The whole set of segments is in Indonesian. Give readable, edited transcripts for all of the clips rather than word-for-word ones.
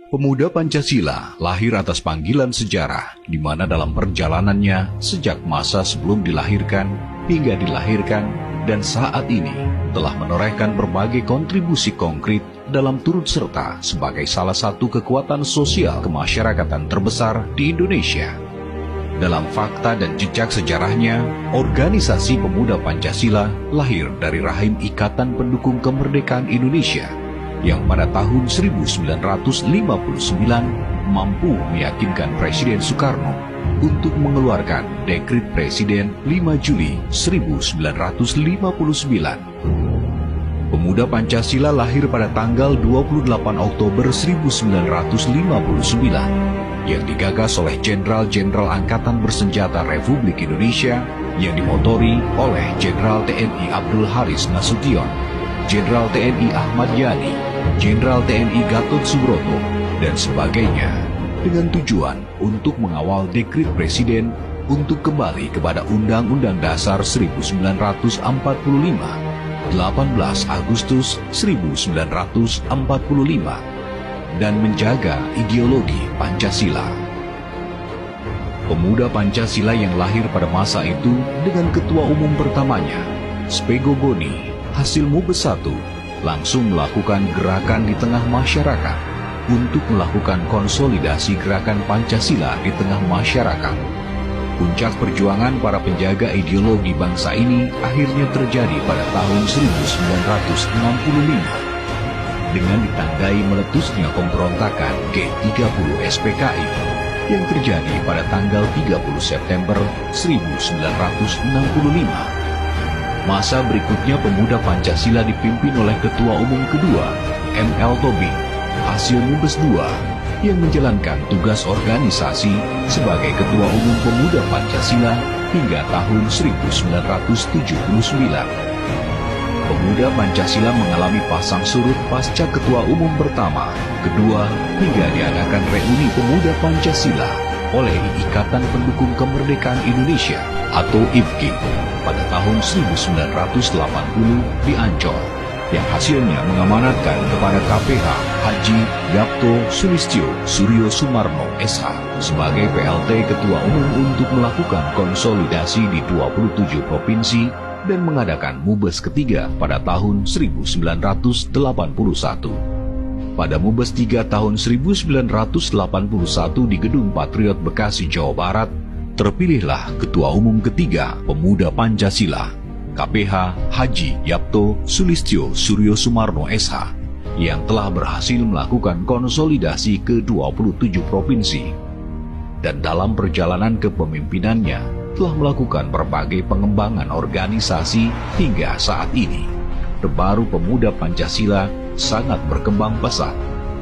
Pemuda Pancasila lahir atas panggilan sejarah, di mana dalam perjalanannya sejak masa sebelum dilahirkan hingga dilahirkan dan saat ini telah menorehkan berbagai kontribusi konkret dalam turut serta sebagai salah satu kekuatan sosial kemasyarakatan terbesar di Indonesia. Dalam fakta dan jejak sejarahnya, organisasi Pemuda Pancasila lahir dari rahim Ikatan Pendukung Kemerdekaan Indonesia yang pada tahun 1959 mampu meyakinkan Presiden Soekarno untuk mengeluarkan Dekret Presiden 5 Juli 1959. Pemuda Pancasila lahir pada tanggal 28 Oktober 1959 yang digagas oleh Jenderal-Jenderal Angkatan Bersenjata Republik Indonesia yang dimotori oleh Jenderal TNI Abdul Haris Nasution, Jenderal TNI Ahmad Yani, Jenderal TNI Gatot Subroto, dan sebagainya, dengan tujuan untuk mengawal Dekret Presiden untuk kembali kepada Undang-Undang Dasar 1945, 18 Agustus 1945, dan menjaga ideologi Pancasila. Pemuda Pancasila yang lahir pada masa itu dengan ketua umum pertamanya, Spego Boni, hasil Mubes 1, langsung melakukan gerakan di tengah masyarakat untuk melakukan konsolidasi gerakan Pancasila di tengah masyarakat. Puncak perjuangan para penjaga ideologi bangsa ini akhirnya terjadi pada tahun 1965 dengan ditandai meletusnya pemberontakan G30 SPKI yang terjadi pada tanggal 30 September 1965. Masa berikutnya Pemuda Pancasila dipimpin oleh Ketua Umum kedua, M.L. Tobing, hasil Mubes 2, yang menjalankan tugas organisasi sebagai Ketua Umum Pemuda Pancasila hingga tahun 1979. Pemuda Pancasila mengalami pasang surut pasca Ketua Umum pertama, kedua, hingga diadakan reuni Pemuda Pancasila oleh Ikatan Pendukung Kemerdekaan Indonesia atau IPKI pada tahun 1980 di Ancol, yang hasilnya mengamanatkan kepada KPH Haji Yapto Sulistyo Suryo Sumarno SH sebagai PLT Ketua Umum untuk melakukan konsolidasi di 27 provinsi dan mengadakan Mubes ketiga pada tahun 1981. Pada Mubes 3 tahun 1981 di Gedung Patriot Bekasi, Jawa Barat, terpilihlah Ketua Umum ketiga Pemuda Pancasila, KPH Haji Yapto Sulistyo Suryo Sumarno SH, yang telah berhasil melakukan konsolidasi ke 27 provinsi. Dan dalam perjalanan kepemimpinannya telah melakukan berbagai pengembangan organisasi hingga saat ini. Terbaru Pemuda Pancasila sangat berkembang pesat,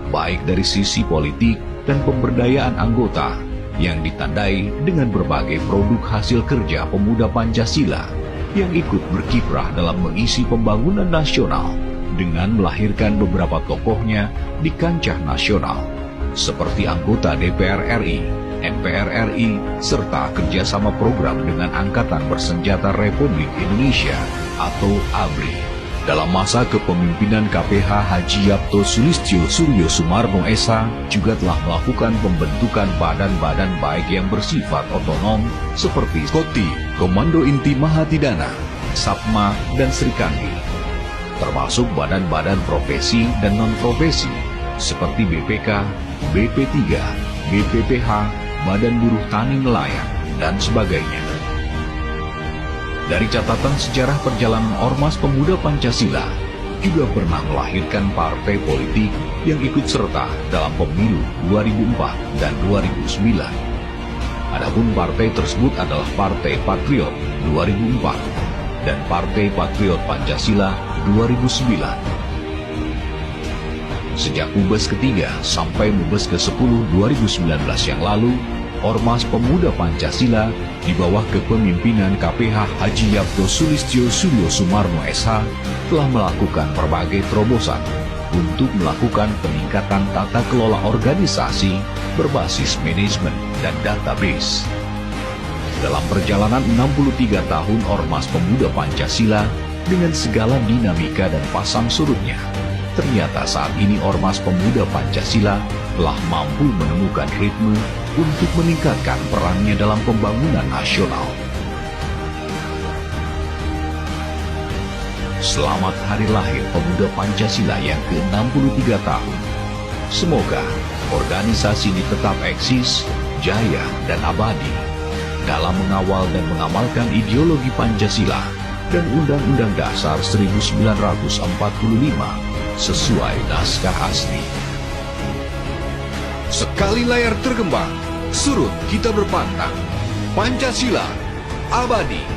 baik dari sisi politik dan pemberdayaan anggota, yang ditandai dengan berbagai produk hasil kerja Pemuda Pancasila yang ikut berkiprah dalam mengisi pembangunan nasional dengan melahirkan beberapa tokohnya di kancah nasional, seperti anggota DPR RI, MPR RI, serta kerjasama program dengan Angkatan Bersenjata Republik Indonesia atau ABRI. Dalam masa kepemimpinan KPH Haji Yapto Sulistyo Suryo Sumarno SH juga telah melakukan pembentukan badan-badan baik yang bersifat otonom seperti KOTI, Komando Inti Mahatidana, SAPMA, dan Srikandi, termasuk badan-badan profesi dan non-profesi seperti BPK, BP3, BPPH, Badan Buruh Tani Nelayan, dan sebagainya. Dari catatan sejarah perjalanan Ormas Pemuda Pancasila, juga pernah melahirkan partai politik yang ikut serta dalam pemilu 2004 dan 2009. Adapun partai tersebut adalah Partai Patriot 2004 dan Partai Patriot Pancasila 2009. Sejak Mubes ketiga sampai Mubes ke-10 2019 yang lalu, Ormas Pemuda Pancasila di bawah kepemimpinan KPH Haji Yapto Sulistyo Suryo Sumarno SH telah melakukan berbagai terobosan untuk melakukan peningkatan tata kelola organisasi berbasis manajemen dan database. Dalam perjalanan 63 tahun Ormas Pemuda Pancasila dengan segala dinamika dan pasang surutnya, Ternyata saat ini Ormas Pemuda Pancasila telah mampu menemukan ritme untuk meningkatkan perannya dalam pembangunan nasional. Selamat Hari Lahir Pemuda Pancasila yang ke-63 tahun. Semoga organisasi ini tetap eksis, jaya, dan abadi dalam mengawal dan mengamalkan ideologi Pancasila dan Undang-Undang Dasar 1945 sesuai naskah asli. Sekali layar tergembang, surut kita berpantang. Pancasila abadi.